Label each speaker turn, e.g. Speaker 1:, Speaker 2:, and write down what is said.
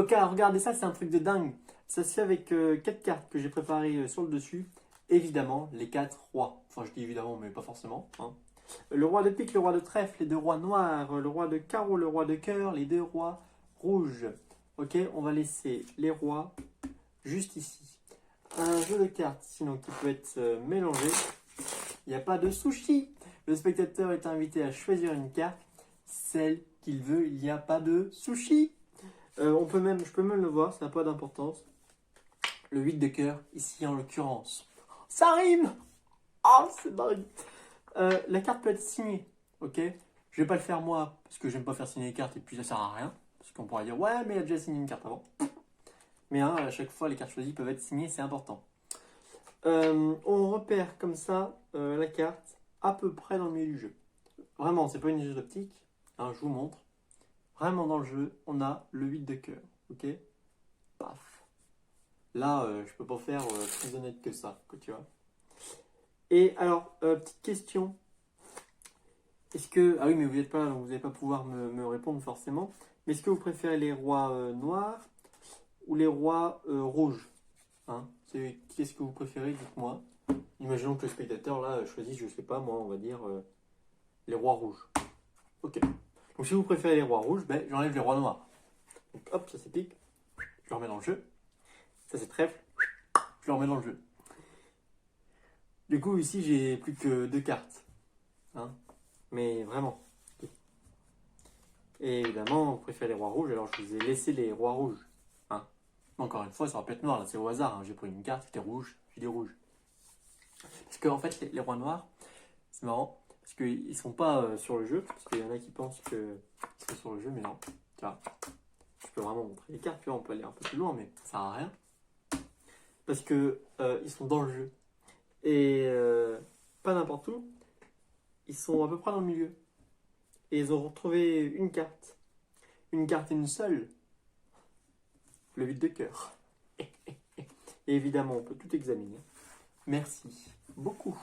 Speaker 1: Ok, regardez ça, c'est un truc de dingue. Ça se fait avec 4 cartes que j'ai préparées sur le dessus. Évidemment, les 4 rois. Enfin, je dis évidemment, mais pas forcément. Hein. Le roi de pique, le roi de trèfle, les 2 rois noirs, le roi de carreau, le roi de cœur, les 2 rois rouges. Ok, on va laisser les rois juste ici. Un jeu de cartes, sinon, qui peut être mélangé. Il n'y a pas de sushi. Le spectateur est invité à choisir une carte, celle qu'il veut. Il n'y a pas de sushi. Je peux même le voir, ça n'a pas d'importance. Le 8 de cœur, ici en l'occurrence. Ça rime. Ah, c'est dingue. La carte peut être signée, ok. Je vais pas le faire moi, parce que j'aime pas faire signer les cartes et puis ça sert à rien. Parce qu'on pourrait dire, ouais, mais il a déjà signé une carte avant. Mais hein, à chaque fois, les cartes choisies peuvent être signées, c'est important. On repère comme ça la carte à peu près dans le milieu du jeu. Vraiment, c'est pas une jeu d'optique. Hein, je vous montre. Vraiment dans le jeu, on a le 8 de cœur, ok. Paf. Là, je peux pas faire plus honnête que ça, que tu vois. Et alors, petite question. Est-ce que... Ah oui, mais vous n'êtes pas là, donc vous n'allez pas pouvoir me répondre forcément. Mais est-ce que vous préférez les rois noirs ou les rois rouges? Hein, qu'est-ce que vous préférez? Dites-moi. Imaginons que le spectateur, là, choisit, je sais pas, moi, on va dire les rois rouges. Ok. Donc si vous préférez les rois rouges, ben, j'enlève les rois noirs. Donc hop, ça c'est pique. Je le remets dans le jeu. Ça c'est trèfle. Je le remets dans le jeu. Du coup, ici, j'ai plus que 2 cartes. Hein, mais vraiment. Et évidemment, vous préférez les rois rouges, alors je vous ai laissé les rois rouges. Hein. Encore une fois, ça aurait pu être noir, là c'est au hasard. Hein. J'ai pris une carte, c'était rouge, j'ai des rouges. Parce qu'en fait, les rois noirs, c'est marrant, parce qu'ils sont pas sur le jeu, parce qu'il y en a qui pensent qu'ils sont sur le jeu, mais non. Tu vois, je peux vraiment montrer les cartes, tu vois, on peut aller un peu plus loin, mais ça sert à rien. Parce que ils sont dans le jeu. Et pas n'importe où, ils sont à peu près dans le milieu. Et ils ont retrouvé une carte. Une carte et une seule. Le 8 de cœur. Et évidemment, on peut tout examiner. Merci beaucoup.